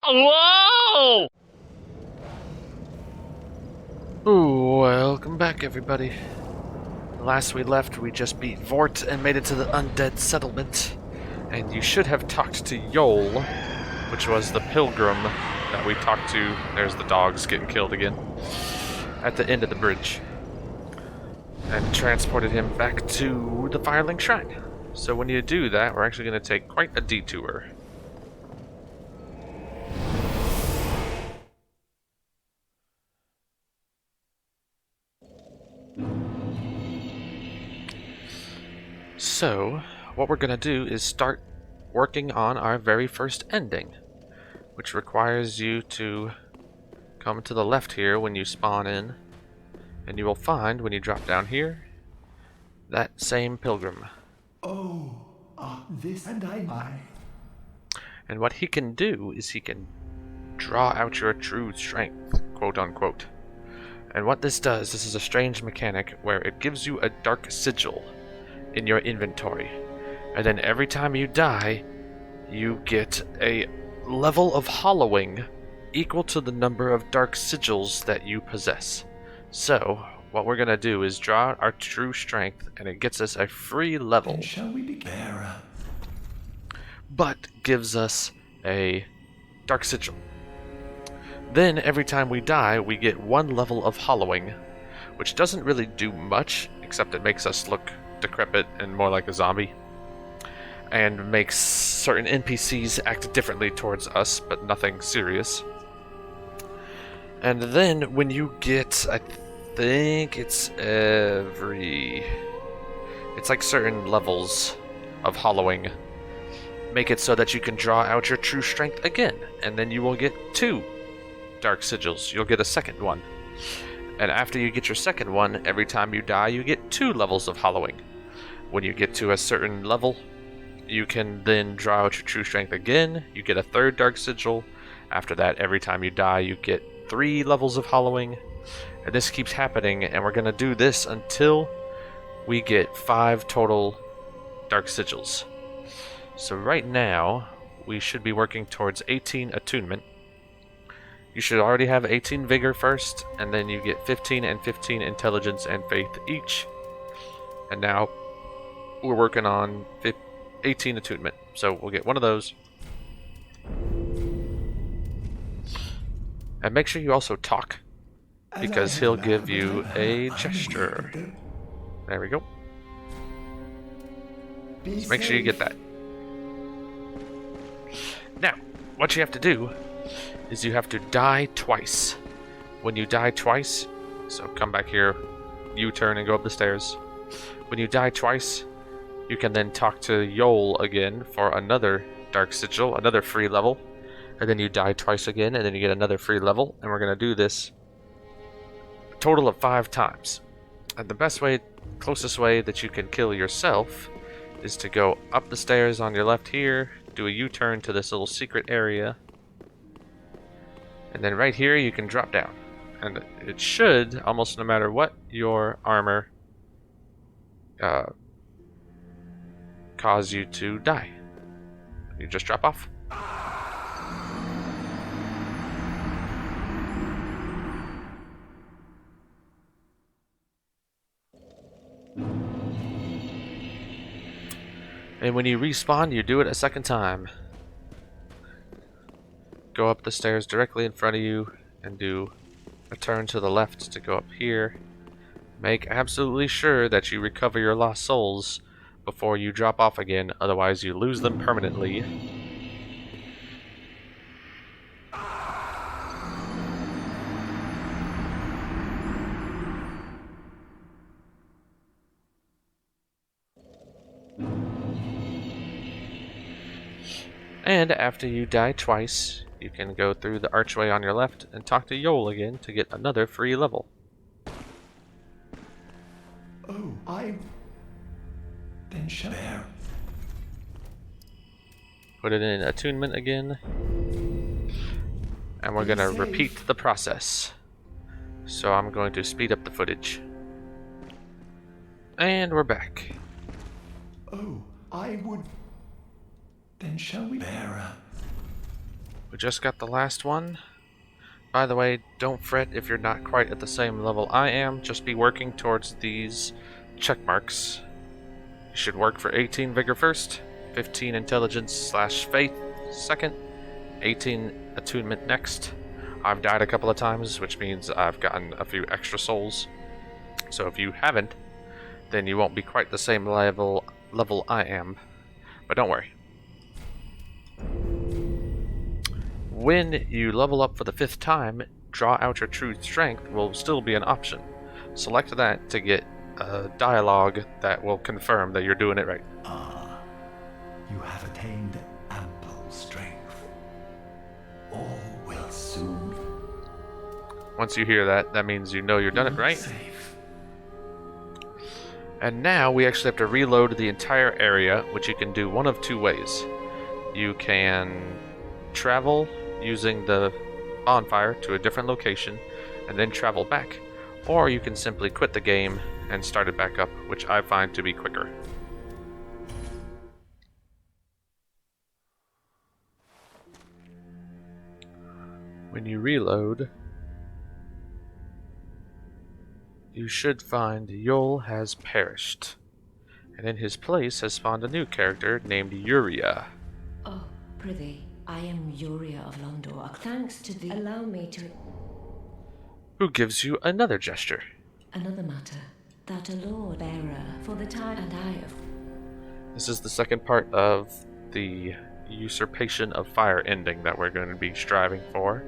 Whoa! Ooh, welcome back, everybody. Last we left, we just beat Vort and made it to the Undead settlement. And you should have talked to Yol, which was the pilgrim that we talked to. There's the dogs getting killed again. At the end of the bridge. And transported him back to the Firelink Shrine. So when you do that, we're actually going to take quite a detour. So, what we're going to do is start working on our very first ending, which requires you to come to the left here when you spawn in, and you will find, when you drop down here, that same pilgrim. This and I. And what he can do is he can draw out your true strength, quote unquote. And what this does, this is a strange mechanic where it gives you a dark sigil in your inventory. And then every time you die, you get a level of hollowing equal to the number of dark sigils that you possess. So, what we're going to do is draw our true strength, and it gets us a free level. Then shall we be bearer? But gives us a dark sigil. Then, every time we die, we get one level of hollowing, which doesn't really do much, except it makes us look decrepit and more like a zombie, and makes certain NPCs act differently towards us, but nothing serious. And then when you get, I think it's like certain levels of hollowing, make it so that you can draw out your true strength again, and then you will get 2 dark sigils. You'll get a second one. And after you get your second one, every time you die, you get 2 levels of hollowing. When you get to a certain level, you can then draw out your true strength again. You get a 3rd dark sigil. After that, every time you die, you get 3 levels of hollowing. And this keeps happening, and we're going to do this until we get 5 total dark sigils. So right now, we should be working towards 18 attunement. You should already have 18 vigor first, and then you get 15 and 15 intelligence and faith each. And now we're working on 18 attunement, so we'll get one of those. And make sure you also talk, because he'll give you a gesture. There we go. So make sure you get that. Now, what you have to do is you have to die twice. When you die twice, so come back here, U-turn and go up the stairs. When you die twice, you can then talk to Yol again for another dark sigil, another free level. And then you die twice again, and then you get another free level. And we're going to do this a total of 5 times. And the best way, closest way that you can kill yourself is to go up the stairs on your left here, do a U-turn to this little secret area. And then right here you can drop down. And it should, almost no matter what your armor, cause you to die. You just drop off. And when you respawn, you do it a second time. Go up the stairs directly in front of you and do a turn to the left to go up here. Make absolutely sure that you recover your lost souls before you drop off again, otherwise you lose them permanently. And after you die twice, you can go through the archway on your left and talk to Yol again to get another free level. Then shall bear. Put it in attunement again. And we're going to repeat the process. So I'm going to speed up the footage. And we're back. I would. Then shall we bear? We just got the last one. By the way, don't fret if you're not quite at the same level I am. Just be working towards these check marks. You should work for 18 Vigor first, 15 Intelligence / Faith second, 18 Attunement next. I've died a couple of times, which means I've gotten a few extra souls. So if you haven't, then you won't be quite the same level I am. But don't worry. When you level up for the 5th time, draw out your true strength will still be an option. Select that to get a dialogue that will confirm that you're doing it right. Ah, you have attained ample strength. All will soon Once you hear that, that means you know you're done it be right. safe. And now we actually have to reload the entire area, which you can do one of two ways. You can travel using the bonfire to a different location and then travel back, or you can simply quit the game and start it back up, which I find to be quicker. When you reload, you should find Yol has perished, and in his place has spawned a new character named Yuria. Oh, prithee, I am Yuria of Londor. Thanks to thee, allow me to... Who gives you another gesture. Another matter, that a lord bearer for the time and I of... This is the second part of the usurpation of fire ending that we're going to be striving for.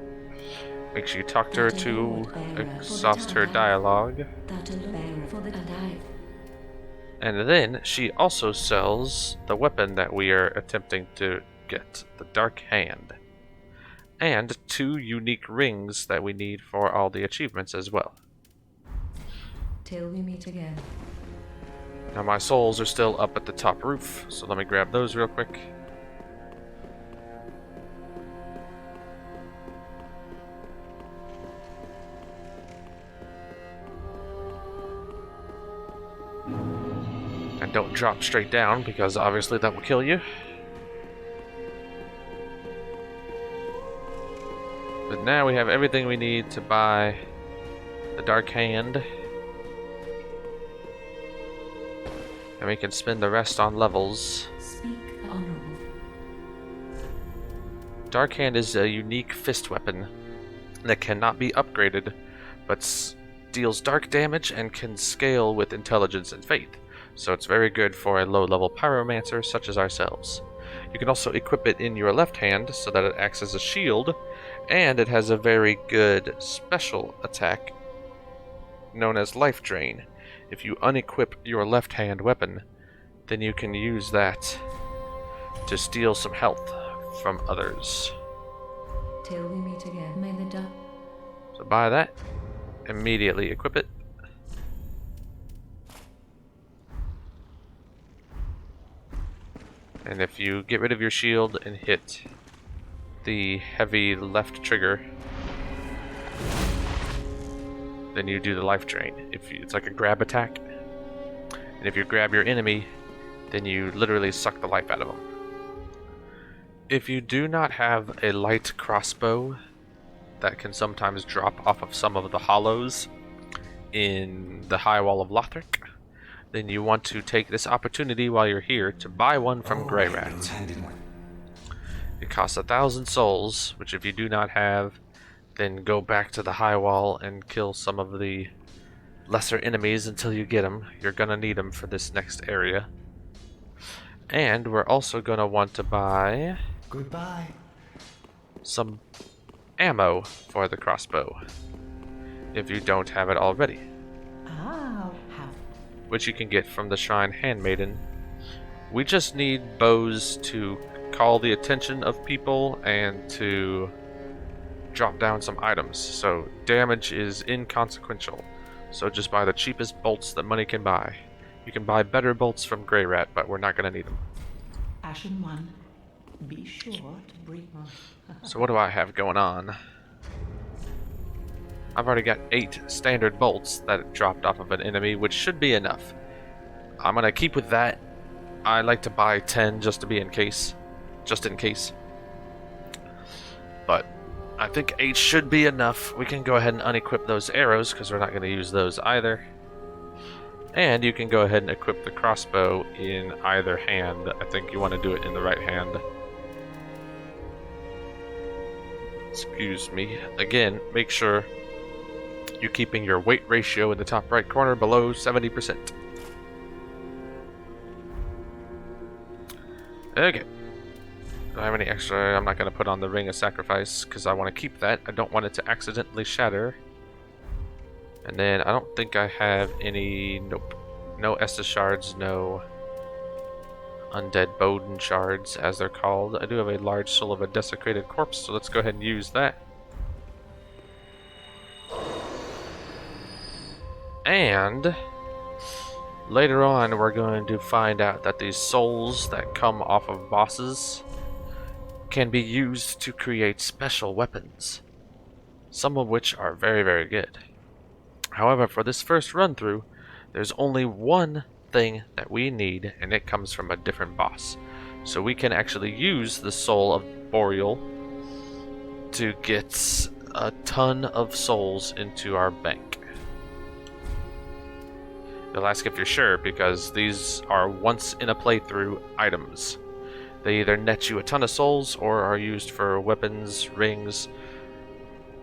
Make sure you talk to her to exhaust her dialogue. That a lord bearer for the and I... And then she also sells the weapon that we are attempting to get, the Dark Hand. And 2 unique rings that we need for all the achievements as well. Till we meet again. Now my souls are still up at the top roof, so let me grab those real quick. And don't drop straight down, because obviously that will kill you. But now we have everything we need to buy the Dark Hand. And we can spend the rest on levels. Speak, honorable. Dark Hand is a unique fist weapon that cannot be upgraded, but deals dark damage and can scale with intelligence and faith. So it's very good for a low-level pyromancer such as ourselves. You can also equip it in your left hand so that it acts as a shield, and it has a very good special attack known as Life Drain. If you unequip your left hand weapon, then you can use that to steal some health from others. Till we meet again. May the So buy that, immediately equip it. And if you get rid of your shield and hit the heavy left trigger, then you do the life drain. It's like a grab attack. And if you grab your enemy, then you literally suck the life out of them. If you do not have a light crossbow that can sometimes drop off of some of the hollows in the high wall of Lothric, then you want to take this opportunity while you're here to buy one from Grey Rat. It costs 1,000 souls, which if you do not have, then go back to the high wall and kill some of the lesser enemies until you get them. You're gonna need them for this next area. And we're also gonna want to buy Goodbye. some ammo for the crossbow, if you don't have it already, Ah, how... which you can get from the Shrine Handmaiden. We just need bows to call the attention of people and to drop down some items, so damage is inconsequential. So just buy the cheapest bolts that money can buy. You can buy better bolts from Grey Rat, but we're not going to need them. Ashen One, be sure to bring on. So what do I have going on? I've already got 8 standard bolts that dropped off of an enemy, which should be enough. I'm going to keep with that. I like to buy 10 just to be in case. Just in case. But I think 8 should be enough. We can go ahead and unequip those arrows because we're not going to use those either. And you can go ahead and equip the crossbow in either hand. I think you want to do it in the right hand. Excuse me. Again, make sure you're keeping your weight ratio in the top right corner below 70%. Okay. Do I have any extra? I'm not going to put on the Ring of Sacrifice because I want to keep that. I don't want it to accidentally shatter. And then I don't think I have any... Nope. No Estus shards, no Undead Bowden shards, as they're called. I do have a large soul of a desecrated corpse, so let's go ahead and use that. And later on, we're going to find out that these souls that come off of bosses can be used to create special weapons, some of which are very, very good. However, for this first run through, there's only one thing that we need, and it comes from a different boss. So we can actually use the soul of Boreal to get a ton of souls into our bank. You'll ask if you're sure, because these are once in a playthrough items. They either net you a ton of souls or are used for weapons, rings,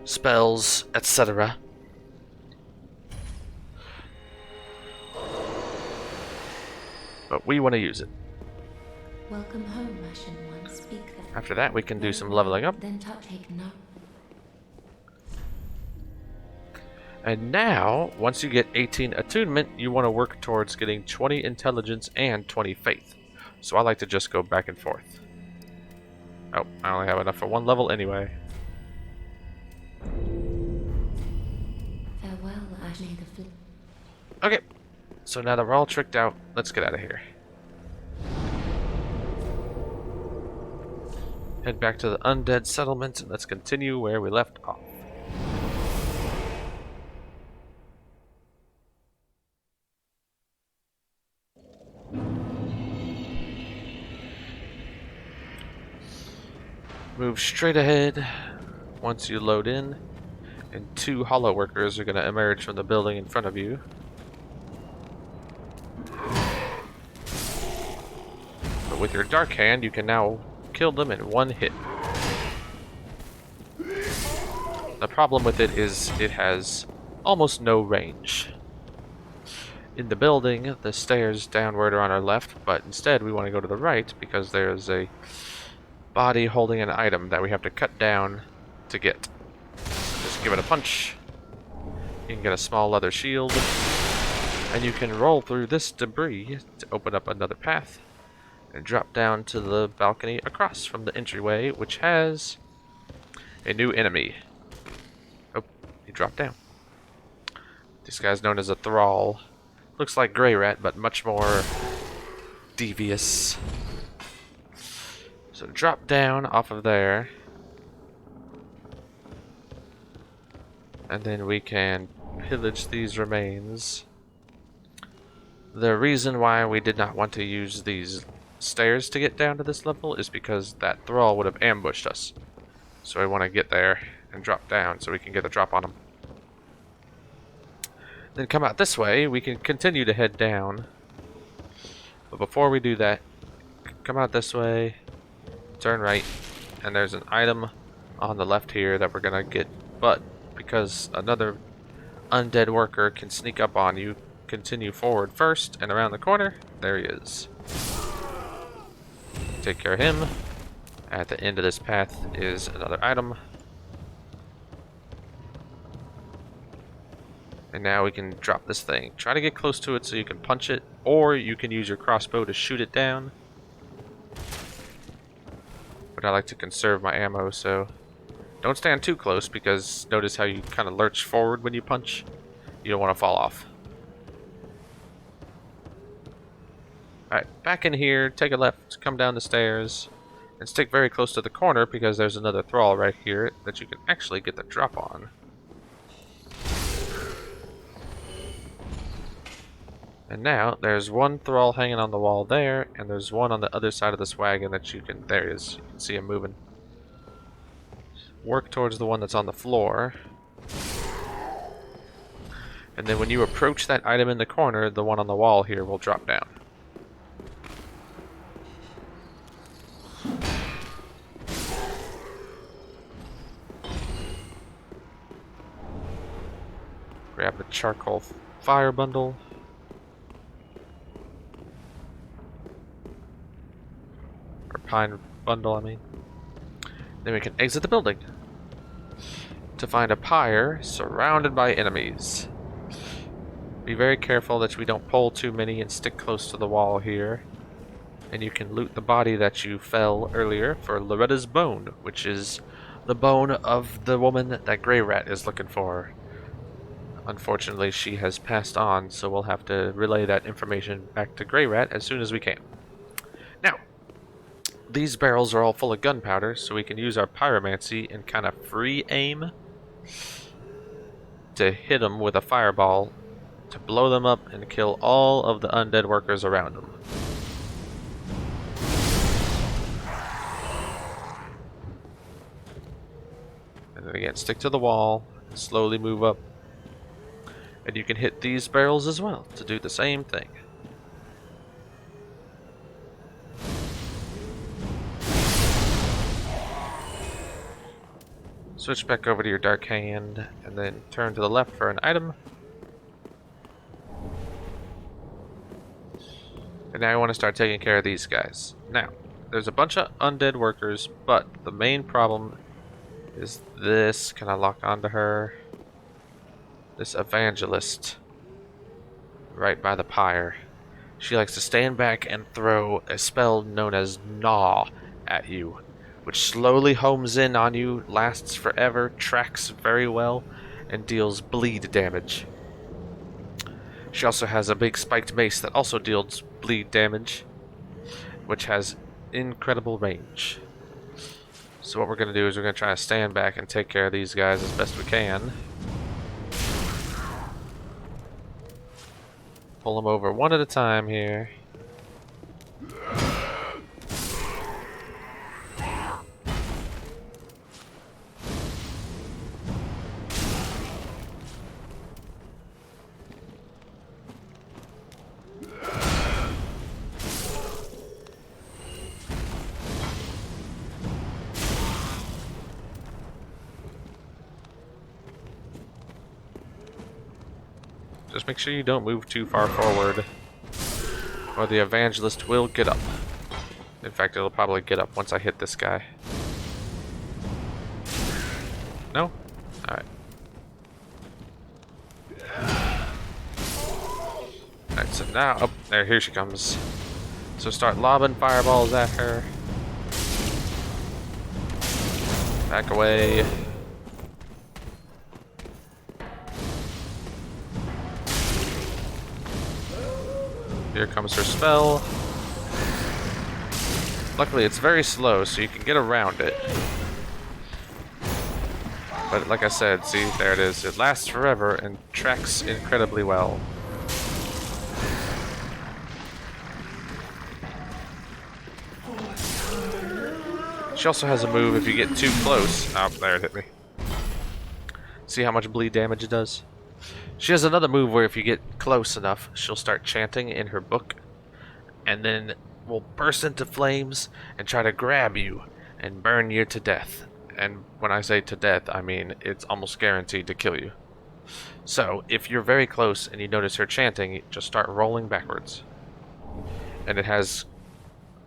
spells, etc. But we want to use it. Welcome home, Ashen One. Speak the... After that, we can do some leveling up. Then take no. And now, once you get 18 attunement, you want to work towards getting 20 intelligence and 20 faith. So I like to just go back and forth. Oh, I only have enough for one level anyway. Farewell, Ashen the Okay, so now that we're all tricked out, let's get out of here. Head back to the Undead settlement and let's continue where we left off. Move straight ahead once you load in, and 2 hollow workers are going to emerge from the building in front of you. But with your dark hand, you can now kill them in one hit. The problem with it is it has almost no range. In the building, the stairs downward are on our left, but instead we want to go to the right because there's a body holding an item that we have to cut down to get. Just give it a punch. You can get a small leather shield, and you can roll through this debris to open up another path and drop down to the balcony across from the entryway, which has a new enemy. Oh, he dropped down. This guy's known as a thrall. Looks like Grey Rat, but much more devious. So drop down off of there, and then we can pillage these remains. The reason why we did not want to use these stairs to get down to this level is because that thrall would have ambushed us. So I want to get there and drop down so we can get a drop on him. Then come out this way, we can continue to head down. But before we do that, come out this way. Turn right, and there's an item on the left here that we're gonna get, but because another undead worker can sneak up on you, continue forward first and around the corner. There he is. Take care of him. At the end of this path is another item, and now we can drop this thing. Try to get close to it so you can punch it, or you can use your crossbow to shoot it down. But I like to conserve my ammo, so don't stand too close, because notice how you kind of lurch forward when you punch? You don't want to fall off. Alright, back in here, take a left, come down the stairs, and stick very close to the corner, because there's another thrall right here that you can actually get the drop on. And now, there's one thrall hanging on the wall there, and there's one on the other side of this wagon that you can... There he is. You can see him moving. work towards the one that's on the floor. And then when you approach that item in the corner, the one on the wall here will drop down. Grab the charcoal fire bundle. Or pine bundle, I mean. Then we can exit the building to find a pyre surrounded by enemies. Be very careful that we don't pull too many and stick close to the wall here. And you can loot the body that you fell earlier for Loretta's bone, which is the bone of the woman that Grey Rat is looking for. Unfortunately, she has passed on, so we'll have to relay that information back to Grey Rat as soon as we can. Now, these barrels are all full of gunpowder, so we can use our pyromancy and kind of free aim to hit them with a fireball to blow them up and kill all of the undead workers around them. And then again, stick to the wall, and slowly move up. And you can hit these barrels as well to do the same thing. Switch back over to your dark hand, and then turn to the left for an item. And now I want to start taking care of these guys. Now, there's a bunch of undead workers, but the main problem is this. Can I lock onto her? This evangelist right by the pyre. She likes to stand back and throw a spell known as Gnaw at you, which slowly homes in on you, lasts forever, tracks very well, and deals bleed damage. She also has a big spiked mace that also deals bleed damage, which has incredible range. So what we're going to do is we're going to try to stand back and take care of these guys as best we can. Pull them over one at a time here. Just make sure you don't move too far forward, or the evangelist will get up. In fact, it'll probably get up once I hit this guy. No? Alright. Alright, so now, oh, there, here she comes. So start lobbing fireballs at her. Back away. Here comes her spell. Luckily, it's very slow, so you can get around it. But like I said, see, there it is. It lasts forever and tracks incredibly well. She also has a move if you get too close. Oh, there it hit me. See how much bleed damage it does? She has another move where if you get close enough, she'll start chanting in her book, and then will burst into flames and try to grab you and burn you to death. And when I say to death, I mean it's almost guaranteed to kill you. So, if you're very close and you notice her chanting, just start rolling backwards. And it has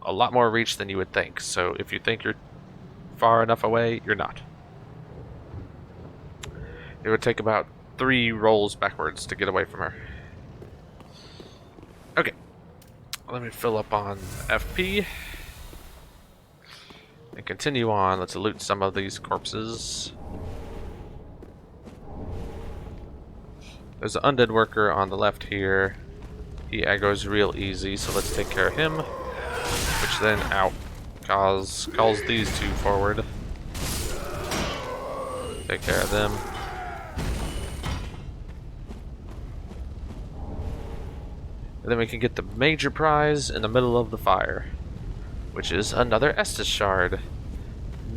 a lot more reach than you would think, so if you think you're far enough away, you're not. It would take about 3 rolls backwards to get away from her. Okay. Let me fill up on FP. And continue on. Let's loot some of these corpses. There's an undead worker on the left here. He aggro's real easy, so let's take care of him. Which then, calls these 2 forward. Take care of them. And then we can get the major prize in the middle of the fire, which is another Estus shard.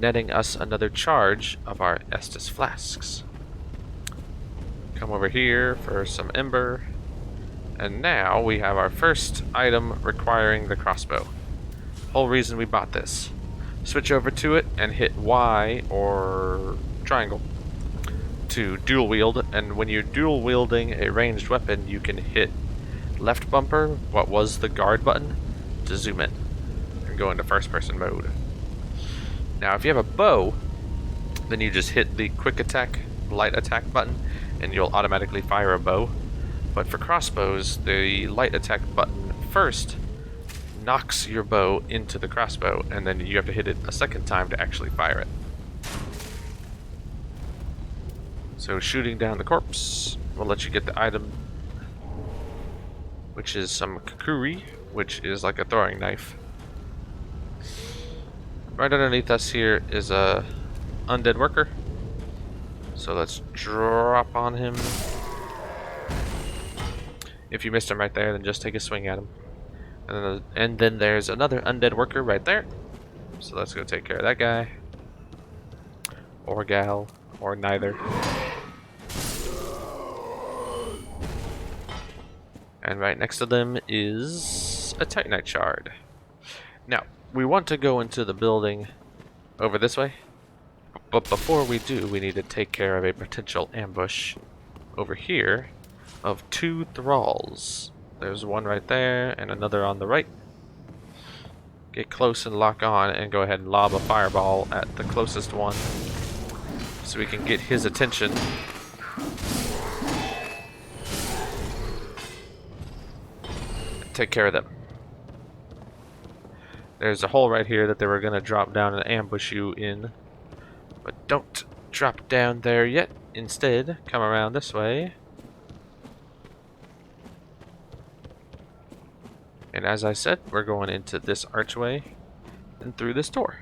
netting us another charge of our Estus flasks. Come over here for some ember. And now we have our first item requiring the crossbow. Whole reason we bought this. Switch over to it and hit Y or triangle to dual wield, and when you're dual wielding a ranged weapon, you can hit left bumper, what was the guard button, to zoom in and go into first person mode. Now if you have a bow, then you just hit the quick attack, light attack button, and you'll automatically fire a bow. But for crossbows, the light attack button first knocks your bow into the crossbow, and then you have to hit it a second time to actually fire it. So shooting down the corpse will let you get the item, which is some kukuri, which is like a throwing knife. Right underneath us here is a undead worker. So let's drop on him. If you missed him right there, then just take a swing at him. And then there's another undead worker right there. So let's go take care of that guy. Or gal. Or neither. And right next to them is a Titanite shard. Now, we want to go into the building over this way. But before we do, we need to take care of a potential ambush over here of 2 thralls. There's one right there and another on the right. Get close and lock on and go ahead and lob a fireball at the closest one so we can get his attention. Take care of them. There's a hole right here that they were going to drop down and ambush you in. But don't drop down there yet. Instead, come around this way. And as I said, we're going into this archway and through this door.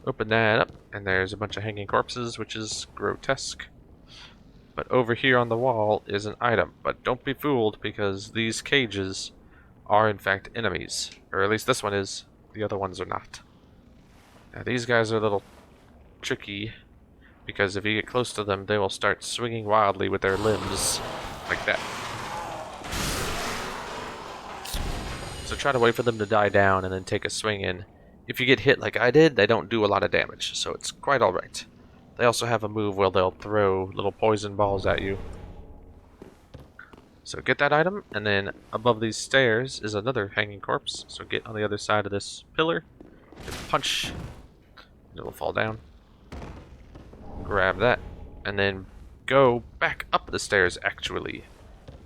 Open that up, and there's a bunch of hanging corpses, which is grotesque. But over here on the wall is an item, but don't be fooled because these cages are in fact enemies. Or at least this one is, the other ones are not. Now these guys are a little tricky because if you get close to them, they will start swinging wildly with their limbs, like that. So try to wait for them to die down and then take a swing in. If you get hit like I did, they don't do a lot of damage, so it's quite alright. They also have a move where they'll throw little poison balls at you. So get that item, and then above these stairs is another hanging corpse. So get on the other side of this pillar, and punch, and it'll fall down. Grab that, and then go back up the stairs actually,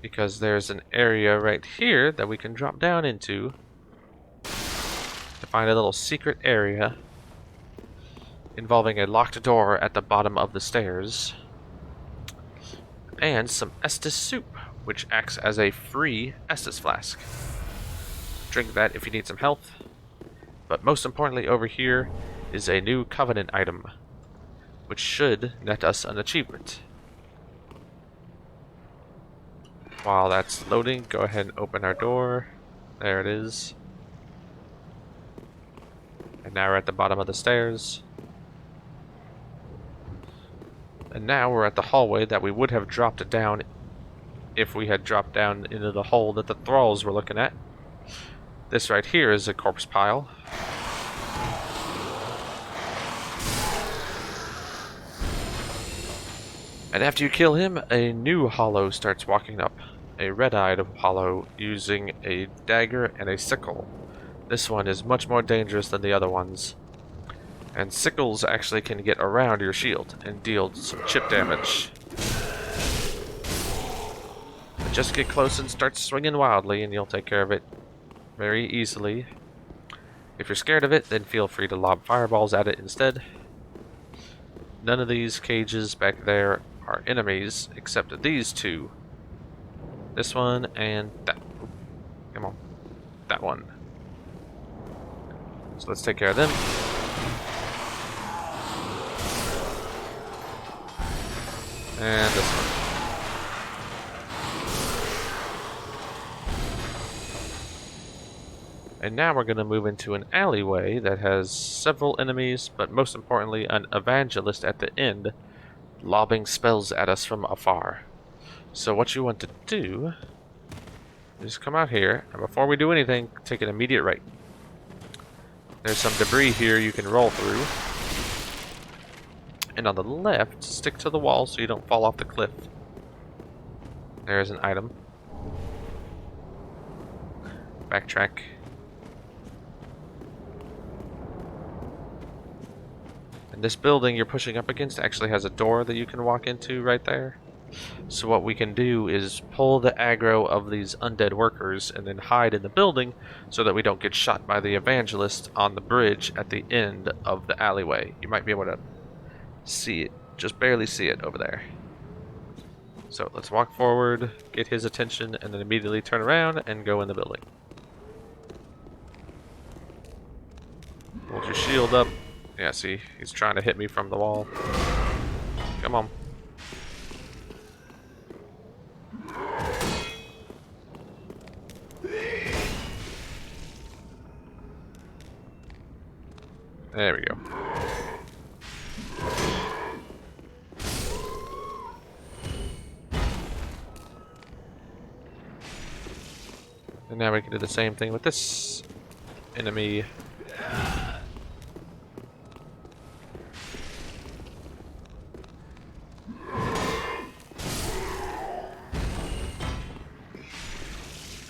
because there's an area right here that we can drop down into to find a little secret area involving a locked door at the bottom of the stairs, and some Estus soup, which acts as a free Estus flask. Drink that if you need some health. But most importantly, over here is a new Covenant item, which should net us an achievement. While that's loading, go ahead and open our door. There it is. And now we're at the bottom of the stairs. And now we're at the hallway that we would have dropped down if we had dropped down into the hole that the thralls were looking at. This right here is a corpse pile. And after you kill him, a new hollow starts walking up. A red-eyed hollow using a dagger and a sickle. This one is much more dangerous than the other ones. And sickles actually can get around your shield and deal some chip damage. But just get close and start swinging wildly and you'll take care of it very easily. If you're scared of it, then feel free to lob fireballs at it instead. None of these cages back there are enemies except these 2. This one and that. Come on. That one. So let's take care of them. And this one. And now we're going to move into an alleyway that has several enemies, but most importantly, an evangelist at the end, lobbing spells at us from afar. So what you want to do is come out here, and before we do anything, take an immediate right. There's some debris here you can roll through. And on the left, stick to the wall so you don't fall off the cliff. There's an item. Backtrack. And this building you're pushing up against actually has a door that you can walk into right there. So what we can do is pull the aggro of these undead workers and then hide in the building so that we don't get shot by the evangelist on the bridge at the end of the alleyway. You might be able to see it, just barely see it over there. So let's walk forward, get his attention, and then immediately turn around and go in the building. Hold your shield up. Yeah, see, he's trying to hit me from the wall. Come on. There we go. And now we can do the same thing with this enemy.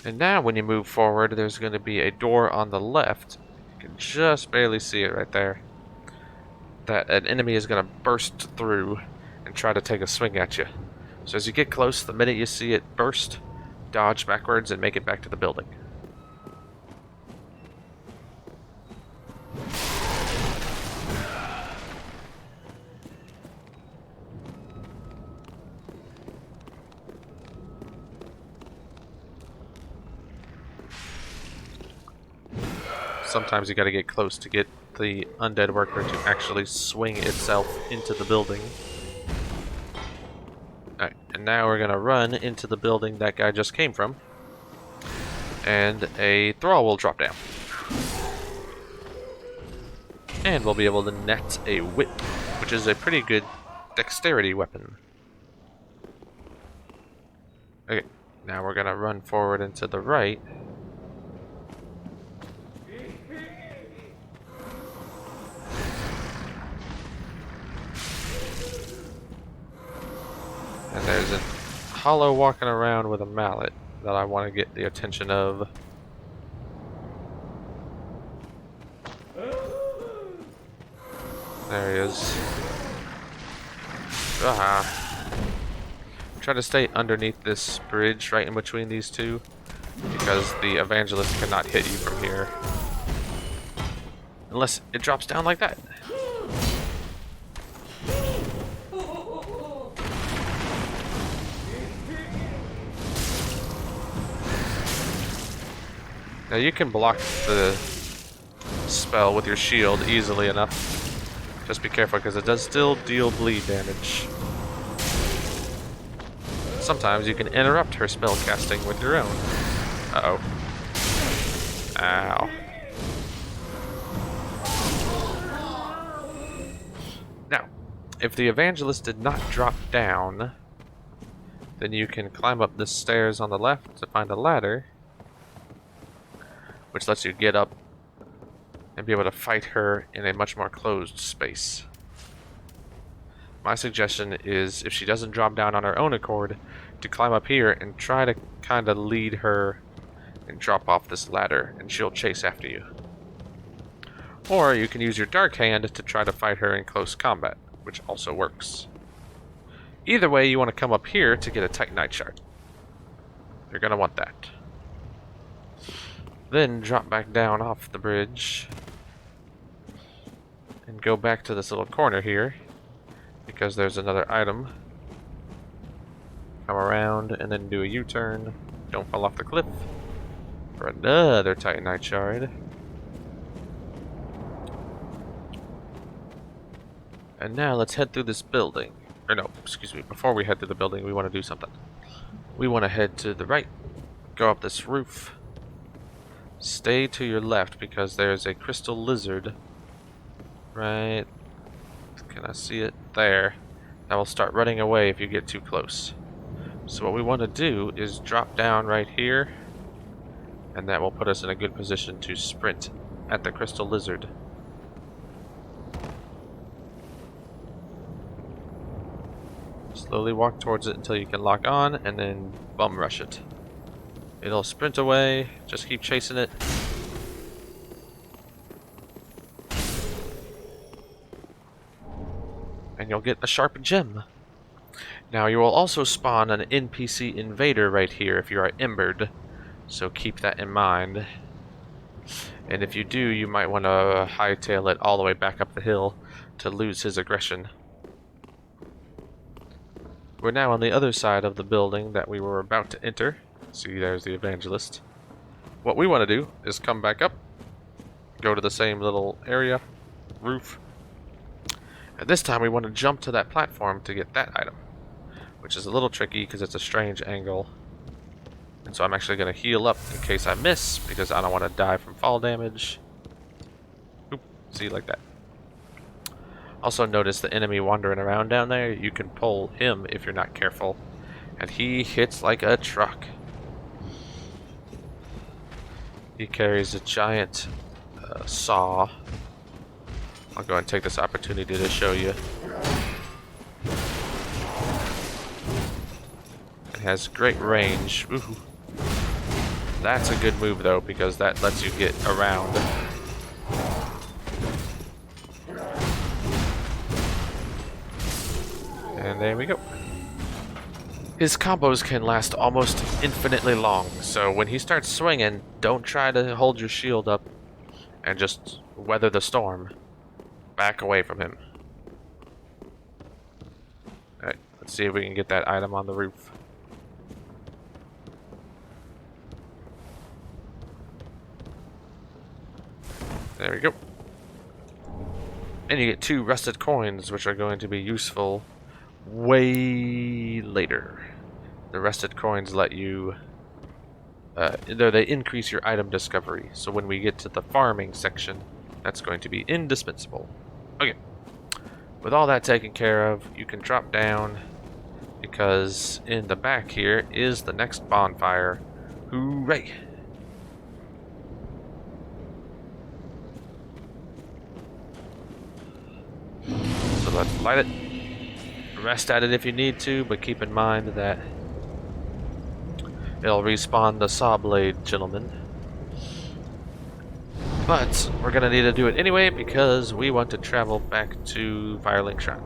And now when you move forward, there's going to be a door on the left. You can just barely see it right there. That an enemy is going to burst through and try to take a swing at you. So as you get close, the minute you see it burst, dodge backwards and make it back to the building. Sometimes you gotta get close to get the undead worker to actually swing itself into the building. Alright, and now we're gonna run into the building that guy just came from. And a thrall will drop down. And we'll be able to net a whip, which is a pretty good dexterity weapon. Okay, now we're gonna run forward and to the right. And there's a hollow walking around with a mallet that I want to get the attention of. There he is. Try to stay underneath this bridge right in between these two, because the evangelist cannot hit you from here. Unless it drops down like that. Now you can block the spell with your shield easily enough. Just be careful because it does still deal bleed damage. Sometimes you can interrupt her spell casting with your own. Uh-oh. Ow. Now, if the evangelist did not drop down, then you can climb up the stairs on the left to find a ladder, which lets you get up and be able to fight her in a much more closed space. My suggestion is, if she doesn't drop down on her own accord, to climb up here and try to kind of lead her and drop off this ladder, and she'll chase after you. Or you can use your dark hand to try to fight her in close combat, which also works. Either way, you want to come up here to get a Titanite shard. You're going to want that. Then drop back down off the bridge and go back to this little corner here, because there's another item. Come around and then do a U-turn. Don't fall off the cliff. For another Titanite shard. And now let's head through this building. Or no, excuse me, before we head through the building, we want to do something. We want to head to the right, go up this roof, Stay to your left because there's a crystal lizard. Right. Can I see it? There. That will start running away if you get too close. So what we want to do is drop down right here, and that will put us in a good position to sprint at the crystal lizard. Slowly walk towards it until you can lock on, and then bum rush it. It'll sprint away, just keep chasing it. And you'll get a sharp gem. Now you will also spawn an NPC invader right here if you are embered, so keep that in mind. And if you do, you might want to hightail it all the way back up the hill to lose his aggression. We're now on the other side of the building that we were about to enter. See, there's the evangelist. What we want to do is come back up, go to the same little area, roof, and this time we want to jump to that platform to get that item, which is a little tricky because it's a strange angle. And so I'm actually going to heal up in case I miss, because I don't want to die from fall damage. Oop, see, like that. Also notice the enemy wandering around down there. You can pull him if you're not careful, and he hits like a truck. He carries a giant saw. I'll go and take this opportunity to show you. It has great range. Ooh. That's a good move though, because that lets you get around. And there we go. His combos can last almost infinitely long, so when he starts swinging, don't try to hold your shield up and just weather the storm. Back away from him. Alright, let's see if we can get that item on the roof. There we go. And you get 2 rusted coins, which are going to be useful way later. The rusted coins let you they increase your item discovery, so when we get to the farming section, that's going to be indispensable. Okay, with all that taken care of, you can drop down, because in the back here is the next bonfire. Hooray! So let's light it. Rest at it if you need to, but keep in mind that it'll respawn the saw blade, gentlemen. But we're gonna need to do it anyway because we want to travel back to Firelink Shrine.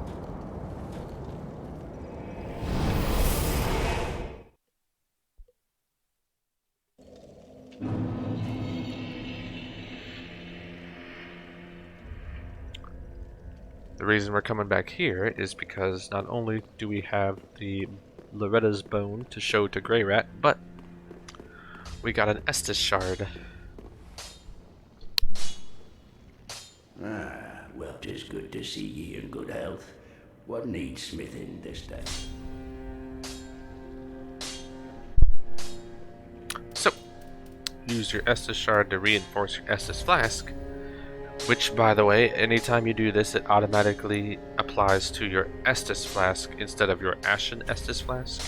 The reason we're coming back here is because not only do we have the Loretta's bone to show to Grey Rat, but we got an Estus shard. Well, 'tis good to see ye in good health. What needs smithing this day? So, use your Estus shard to reinforce your Estus flask, which, by the way, anytime you do this, it automatically applies to your Estus flask instead of your Ashen Estus flask.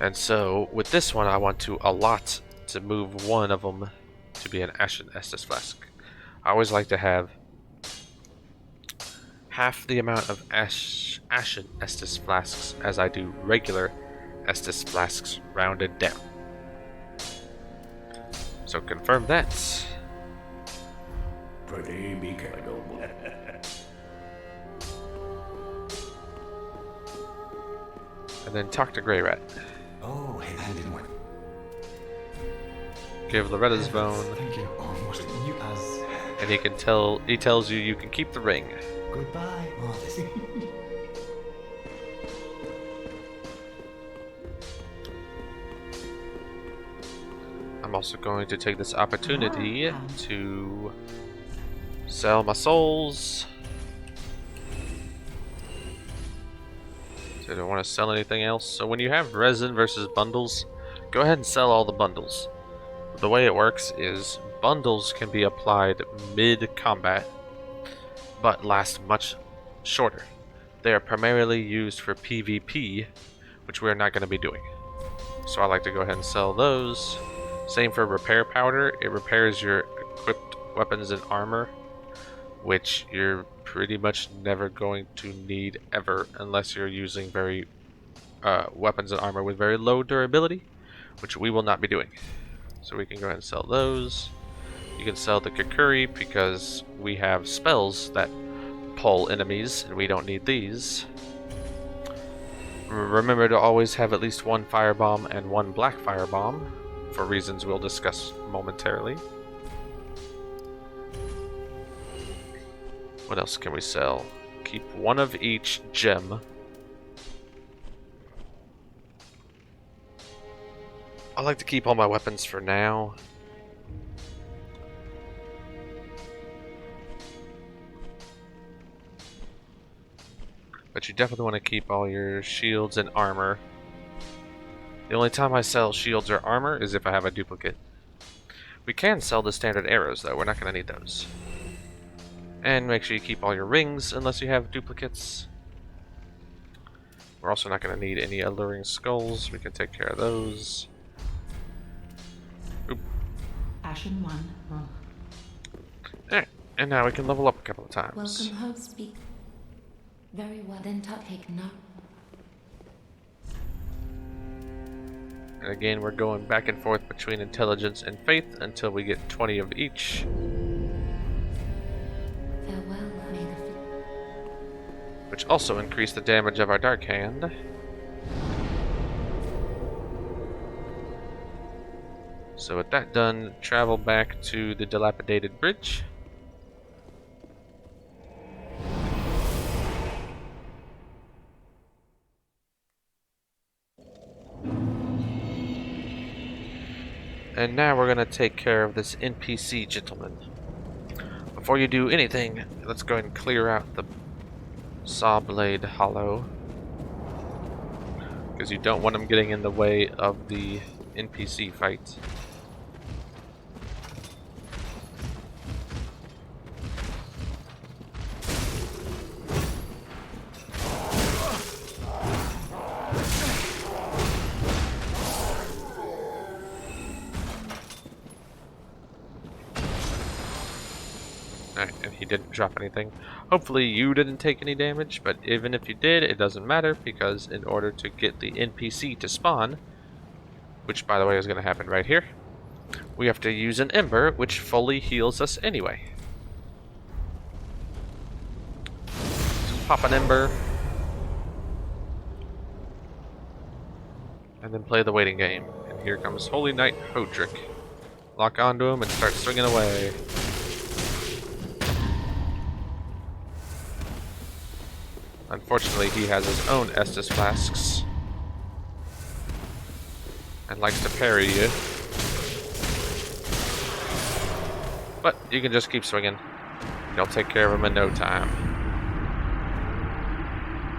And so, with this one, I want to allot to move one of them to be an Ashen Estus flask. I always like to have half the amount of Ashen Estus flasks as I do regular Estus flasks rounded down. So confirm that. Pretty be careful. And then talk to Grey Rat. Oh, hey, that didn't work. Give Loretta's bone, Thank you. Almost you as. and he tells you you can keep the ring. Goodbye. Oh, this. I'm also going to take this opportunity to sell my souls. So I don't want to sell anything else. So when you have resin versus bundles, go ahead and sell all the bundles. the way it works is bundles can be applied mid-combat, but last much shorter. They are primarily used for PvP, which we're not going to be doing. So I like to go ahead and sell those. Same for repair powder. It repairs your equipped weapons and armor, which you're pretty much never going to need ever unless you're using very weapons and armor with very low durability, which we will not be doing. So we can go ahead and sell those. You can sell the Kukuri because we have spells that pull enemies and we don't need these. Remember to always have at least one firebomb and one black firebomb for reasons we'll discuss momentarily. What else can we sell? Keep one of each gem. I like to keep all my weapons for now. But you definitely want to keep all your shields and armor. The only time I sell shields or armor is if I have a duplicate. We can sell the standard arrows though, we're not going to need those. And make sure you keep all your rings unless you have duplicates. We're also not going to need any alluring skulls, we can take care of those. Oop. Ashen one. Oh. Alright, and now we can level up a couple of times. Welcome home, speak. Very well, then take note. And again, we're going back and forth between intelligence and faith until we get 20 of each. Farewell, may the Which also increase the damage of our Dark Hand. So with that done, travel back to the dilapidated bridge. And now we're going to take care of this NPC gentleman. Before you do anything, let's go ahead and clear out the saw blade hollow. Because you don't want him getting in the way of the NPC fight. Alright, and he didn't drop anything. Hopefully you didn't take any damage, but even if you did, it doesn't matter, because in order to get the NPC to spawn, which by the way is going to happen right here, we have to use an Ember, which fully heals us anyway. So pop an Ember, and then play the waiting game. And here comes Holy Knight Hodrick. Lock onto him and start swinging away. Unfortunately, he has his own Estus flasks and likes to parry you. But you can just keep swinging. You'll take care of him in no time.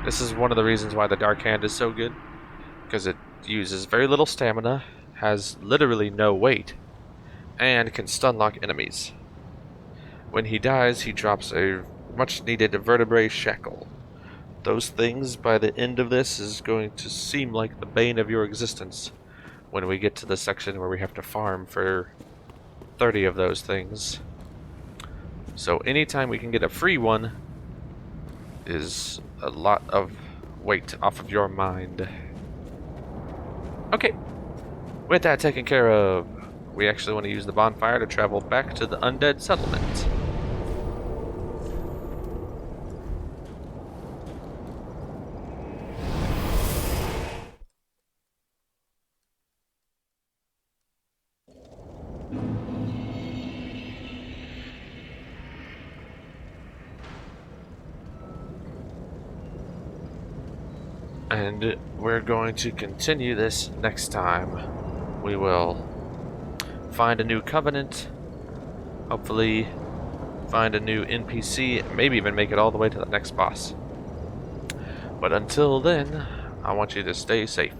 This is one of the reasons why the Dark Hand is so good, because it uses very little stamina, has literally no weight, and can stun lock enemies. When he dies, he drops a much needed vertebrae shackle. Those things, by the end of this, is going to seem like the bane of your existence when we get to the section where we have to farm for 30 of those things. So anytime we can get a free one is a lot of weight off of your mind. Okay, with that taken care of, we actually want to use the bonfire to travel back to the Undead settlement. And we're going to continue this next time. We will find a new covenant, hopefully find a new NPC, maybe even make it all the way to the next boss. But until then, I want you to stay safe.